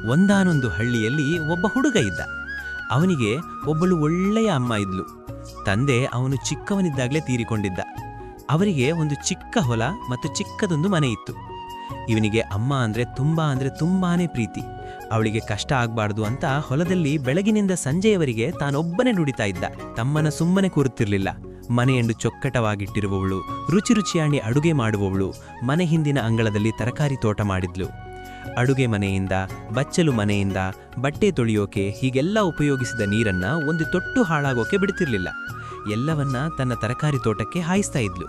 ಒಂದಾನೊಂದು ಹಳ್ಳಿಯಲ್ಲಿ ಒಬ್ಬ ಹುಡುಗ ಇದ್ದ. ಅವನಿಗೆ ಒಬ್ಬಳು ಒಳ್ಳೆಯ ಅಮ್ಮ ಇದ್ಲು. ತಂದೆ ಅವನು ಚಿಕ್ಕವನಿದ್ದಾಗಲೇ ತೀರಿಕೊಂಡಿದ್ದ. ಅವರಿಗೆ ಒಂದು ಚಿಕ್ಕ ಹೊಲ ಮತ್ತು ಚಿಕ್ಕದೊಂದು ಮನೆ ಇತ್ತು. ಇವನಿಗೆ ಅಮ್ಮ ಅಂದ್ರೆ ತುಂಬಾನೇ ಪ್ರೀತಿ. ಅವಳಿಗೆ ಕಷ್ಟ ಆಗ್ಬಾರ್ದು ಅಂತ ಹೊಲದಲ್ಲಿ ಬೆಳಗಿನಿಂದ ಸಂಜೆಯವರೆಗೆ ತಾನೊಬ್ಬನೇ ನುಡಿತಾ ಇದ್ದ. ತಮ್ಮನ ಸುಮ್ಮನೆ ಕೂರುತ್ತಿರಲಿಲ್ಲ. ಮನೆಯಂಡು ಚೊಕ್ಕಟವಾಗಿಟ್ಟಿರುವವಳು, ರುಚಿ ರುಚಿಯಾಗಿ ಅಡುಗೆ ಮಾಡುವವಳು, ಮನೆ ಹಿಂದಿನ ಅಂಗಳದಲ್ಲಿ ತರಕಾರಿ ತೋಟ ಮಾಡಿದ್ಲು. ಅಡುಗೆ ಮನೆಯಿಂದ, ಬಚ್ಚಲು ಮನೆಯಿಂದ, ಬಟ್ಟೆ ತೊಳೆಯೋಕೆ ಹೀಗೆಲ್ಲ ಉಪಯೋಗಿಸಿದ ನೀರನ್ನ ಒಂದು ತೊಟ್ಟು ಹಾಳಾಗೋಕೆ ಬಿಡ್ತಿರ್ಲಿಲ್ಲ. ಎಲ್ಲವನ್ನ ತನ್ನ ತರಕಾರಿ ತೋಟಕ್ಕೆ ಹಾಯಿಸ್ತಾ ಇದ್ಲು.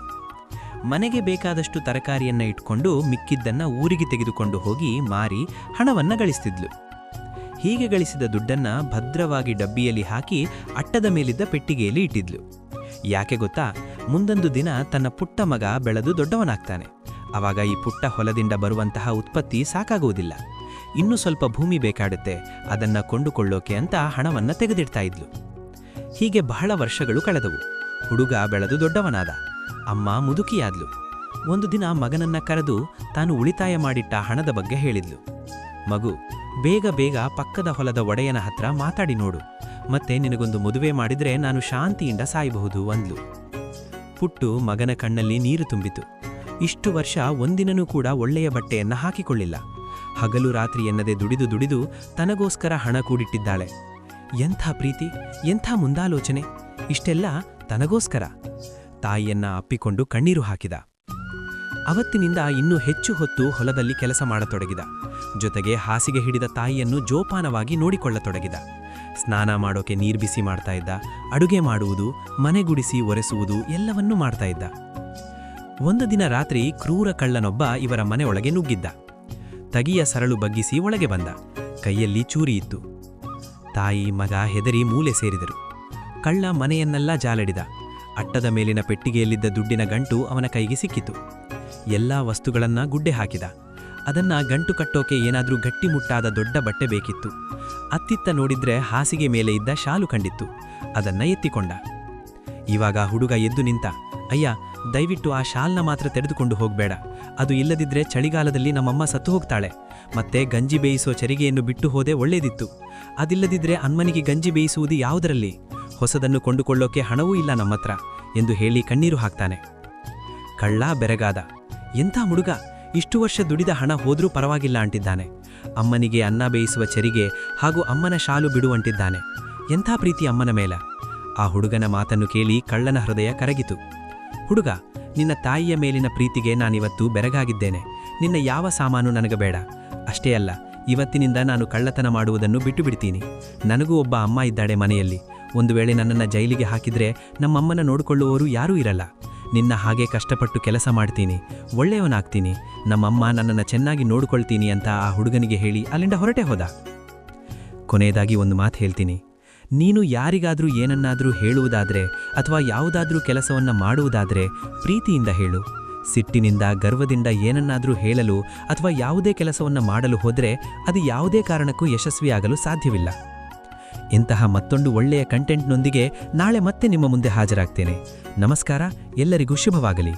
ಮನೆಗೆ ಬೇಕಾದಷ್ಟು ತರಕಾರಿಯನ್ನ ಇಟ್ಕೊಂಡು ಮಿಕ್ಕಿದ್ದನ್ನ ಊರಿಗೆ ತೆಗೆದುಕೊಂಡು ಹೋಗಿ ಮಾರಿ ಹಣವನ್ನ ಗಳಿಸ್ತಿದ್ಲು. ಹೀಗೆ ಗಳಿಸಿದ ದುಡ್ಡನ್ನ ಭದ್ರವಾಗಿ ಡಬ್ಬಿಯಲ್ಲಿ ಹಾಕಿ ಅಟ್ಟದ ಮೇಲಿದ್ದ ಪೆಟ್ಟಿಗೆಯಲ್ಲಿ ಇಟ್ಟಿದ್ಲು. ಯಾಕೆ ಗೊತ್ತಾ? ಮುಂದೊಂದು ದಿನ ತನ್ನ ಪುಟ್ಟ ಮಗ ಬೆಳೆದು ದೊಡ್ಡವನಾಗ್ತಾನೆ. ಆವಾಗ ಈ ಪುಟ್ಟ ಹೊಲದಿಂದ ಬರುವಂತಹ ಉತ್ಪತ್ತಿ ಸಾಕಾಗುವುದಿಲ್ಲ. ಇನ್ನೂ ಸ್ವಲ್ಪ ಭೂಮಿ ಬೇಕಾಡುತ್ತೆ. ಅದನ್ನ ಕೊಂಡುಕೊಳ್ಳೋಕೆ ಅಂತ ಹಣವನ್ನ ತೆಗೆದಿಡ್ತಾ ಇದ್ಲು. ಹೀಗೆ ಬಹಳ ವರ್ಷಗಳು ಕಳೆದವು. ಹುಡುಗ ಬೆಳೆದು ದೊಡ್ಡವನಾದ. ಅಮ್ಮ ಮುದುಕಿಯಾದ್ಲು. ಒಂದು ದಿನ ಮಗನನ್ನ ಕರೆದು ತಾನು ಉಳಿತಾಯ ಮಾಡಿಟ್ಟ ಹಣದ ಬಗ್ಗೆ ಹೇಳಿದ್ಲು. ಮಗು, ಬೇಗ ಬೇಗ ಪಕ್ಕದ ಹೊಲದ ಒಡೆಯನ ಹತ್ರ ಮಾತಾಡಿ ನೋಡು. ಮತ್ತೆ ನಿನಗೊಂದು ಮದುವೆ ಮಾಡಿದ್ರೆ ನಾನು ಶಾಂತಿಯಿಂದ ಸಾಯಬಹುದು ಅಂದ್ಲು. ಪುಟ್ಟು ಮಗನ ಕಣ್ಣಲ್ಲಿ ನೀರು ತುಂಬಿತು. ಇಷ್ಟು ವರ್ಷ ಒಂದಿನನೂ ಕೂಡ ಒಳ್ಳೆಯ ಬಟ್ಟೆಯನ್ನ ಹಾಕಿಕೊಳ್ಳಿಲ್ಲ. ಹಗಲು ರಾತ್ರಿ ಎನ್ನದೆ ದುಡಿದು ತನಗೋಸ್ಕರ ಹಣ ಕೂಡಿಟ್ಟಿದ್ದಾಳೆ. ಎಂಥ ಪ್ರೀತಿ, ಎಂಥ ಮುಂದಾಲೋಚನೆ! ಇಷ್ಟೆಲ್ಲ ತನಗೋಸ್ಕರ. ತಾಯಿಯನ್ನ ಅಪ್ಪಿಕೊಂಡು ಕಣ್ಣೀರು ಹಾಕಿದ. ಅವತ್ತಿನಿಂದ ಇನ್ನೂ ಹೆಚ್ಚು ಹೊತ್ತು ಹೊಲದಲ್ಲಿ ಕೆಲಸ ಮಾಡತೊಡಗಿದ. ಜೊತೆಗೆ ಹಾಸಿಗೆ ಹಿಡಿದ ತಾಯಿಯನ್ನು ಜೋಪಾನವಾಗಿ ನೋಡಿಕೊಳ್ಳತೊಡಗಿದ. ಸ್ನಾನ ಮಾಡೋಕೆ ನೀರು ಬಿಸಿ ಮಾಡ್ತಾ ಇದ್ದ. ಅಡುಗೆ ಮಾಡುವುದು, ಮನೆಗುಡಿಸಿ ಒರೆಸುವುದು ಎಲ್ಲವನ್ನೂ ಮಾಡ್ತಾ ಇದ್ದ. ಒಂದು ದಿನ ರಾತ್ರಿ ಕ್ರೂರ ಕಳ್ಳನೊಬ್ಬ ಇವರ ಮನೆ ಒಳಗೆ ನುಗ್ಗಿದ್ದ. ತಗಿಯ ಸರಳು ಬಗ್ಗಿಸಿ ಒಳಗೆ ಬಂದ. ಕೈಯಲ್ಲಿ ಚೂರಿ ಇತ್ತು. ತಾಯಿ ಮಗ ಹೆದರಿ ಮೂಲೆ ಸೇರಿದರು. ಕಳ್ಳ ಮನೆಯನ್ನೆಲ್ಲ ಜಾಲಡಿದ. ಅಟ್ಟದ ಮೇಲಿನ ಪೆಟ್ಟಿಗೆಯಲ್ಲಿದ್ದ ದುಡ್ಡಿನ ಗಂಟು ಅವನ ಕೈಗೆ ಸಿಕ್ಕಿತು. ಎಲ್ಲಾ ವಸ್ತುಗಳನ್ನ ಗುಡ್ಡೆ ಹಾಕಿದ. ಅದನ್ನ ಗಂಟು ಕಟ್ಟೋಕೆ ಏನಾದ್ರೂ ಗಟ್ಟಿಮುಟ್ಟಾದ ದೊಡ್ಡ ಬಟ್ಟೆ ಬೇಕಿತ್ತು. ಅತ್ತಿತ್ತ ನೋಡಿದ್ರೆ ಹಾಸಿಗೆ ಮೇಲೆ ಇದ್ದ ಶಾಲು ಕಂಡಿತ್ತು. ಅದನ್ನ ಎತ್ತಿಕೊಂಡ. ಇವಾಗ ಹುಡುಗ ಎದ್ದು ನಿಂತ. ಅಯ್ಯ, ದಯವಿಟ್ಟು ಆ ಶಾಲ್ನ ಮಾತ್ರ ತೆಗೆದುಕೊಂಡು ಹೋಗ್ಬೇಡ. ಅದು ಇಲ್ಲದಿದ್ರೆ ಚಳಿಗಾಲದಲ್ಲಿ ನಮ್ಮಮ್ಮ ಸತ್ತು ಹೋಗ್ತಾಳೆ. ಮತ್ತೆ ಗಂಜಿ ಬೇಯಿಸೋ ಚರಿಗೆಯನ್ನು ಬಿಟ್ಟು ಹೋದೆ ಒಳ್ಳೇದಿತ್ತು. ಅದಿಲ್ಲದಿದ್ರೆ ಅನ್ಮನಿಗೆ ಗಂಜಿ ಬೇಯಿಸುವುದು ಯಾವುದರಲ್ಲಿ? ಹೊಸದನ್ನು ಕೊಂಡುಕೊಳ್ಳೋಕೆ ಹಣವೂ ಇಲ್ಲ ನಮ್ಮತ್ರ ಎಂದು ಹೇಳಿ ಕಣ್ಣೀರು ಹಾಕ್ತಾನೆ. ಕಳ್ಳ ಬೆರಗಾದ. ಎಂಥ ಹುಡುಗ! ಇಷ್ಟು ವರ್ಷ ದುಡಿದ ಹಣ ಹೋದ್ರೂ ಪರವಾಗಿಲ್ಲ ಅಂಟಿದ್ದಾನೆ. ಅಮ್ಮನಿಗೆ ಅನ್ನ ಬೇಯಿಸುವ ಚರಿಗೆ ಹಾಗೂ ಅಮ್ಮನ ಶಾಲು ಬಿಡುವಂಟಿದ್ದಾನೆ. ಎಂಥ ಪ್ರೀತಿ ಅಮ್ಮನ ಮೇಲ! ಆ ಹುಡುಗನ ಮಾತನ್ನು ಕೇಳಿ ಕಳ್ಳನ ಹೃದಯ ಕರಗಿತು. ಹುಡುಗ, ನಿನ್ನ ತಾಯಿಯ ಮೇಲಿನ ಪ್ರೀತಿಗೆ ನಾನಿವತ್ತು ಬೆರಗಾಗಿದ್ದೇನೆ. ನಿನ್ನ ಯಾವ ಸಾಮಾನು ನನಗೆ ಬೇಡ. ಅಷ್ಟೇ ಅಲ್ಲ, ಇವತ್ತಿನಿಂದ ನಾನು ಕಳ್ಳತನ ಮಾಡುವುದನ್ನು ಬಿಟ್ಟು ಬಿಡ್ತೀನಿ. ನನಗೂ ಒಬ್ಬ ಅಮ್ಮ ಇದ್ದಾಳೆ ಮನೆಯಲ್ಲಿ. ಒಂದು ವೇಳೆ ನನ್ನನ್ನು ಜೈಲಿಗೆ ಹಾಕಿದ್ರೆ ನಮ್ಮಮ್ಮನ ನೋಡಿಕೊಳ್ಳುವವರು ಯಾರೂ ಇರಲ್ಲ. ನಿನ್ನ ಹಾಗೆ ಕಷ್ಟಪಟ್ಟು ಕೆಲಸ ಮಾಡ್ತೀನಿ, ಒಳ್ಳೆಯವನಾಗ್ತೀನಿ, ನಮ್ಮಮ್ಮ ನನ್ನನ್ನು ಚೆನ್ನಾಗಿ ನೋಡಿಕೊಳ್ತೀನಿ ಅಂತ ಆ ಹುಡುಗನಿಗೆ ಹೇಳಿ ಅಲ್ಲಿಂದ ಹೊರಟೆ ಹೋದ. ಕೊನೆಯದಾಗಿ ಒಂದು ಮಾತು ಹೇಳ್ತೀನಿ. ನೀನು ಯಾರಿಗಾದ್ರೂ ಏನನ್ನಾದರೂ ಹೇಳುವುದಾದ್ರೆ ಅಥವಾ ಯಾವುದಾದ್ರೂ ಕೆಲಸವನ್ನ ಮಾಡುವುದಾದ್ರೆ ಪ್ರೀತಿಯಿಂದ ಹೇಳು. ಸಿಟ್ಟಿನಿಂದ, ಗರ್ವದಿಂದ ಏನನ್ನಾದರೂ ಹೇಳಲು ಅಥವಾ ಯಾವುದೇ ಕೆಲಸವನ್ನ ಮಾಡಲು ಹೋದ್ರೆ ಅದು ಯಾವುದೇ ಕಾರಣಕ್ಕೂ ಯಶಸ್ವಿಯಾಗಲು ಸಾಧ್ಯವಿಲ್ಲ. ಇಂತಹ ಮತ್ತೊಂದು ಒಳ್ಳೆಯ ಕಂಟೆಂಟ್ನೊಂದಿಗೆ ನಾಳೆ ಮತ್ತೆ ನಿಮ್ಮ ಮುಂದೆ ಹಾಜರಾಗ್ತೇನೆ. ನಮಸ್ಕಾರ, ಎಲ್ಲರಿಗೂ ಶುಭವಾಗಲಿ.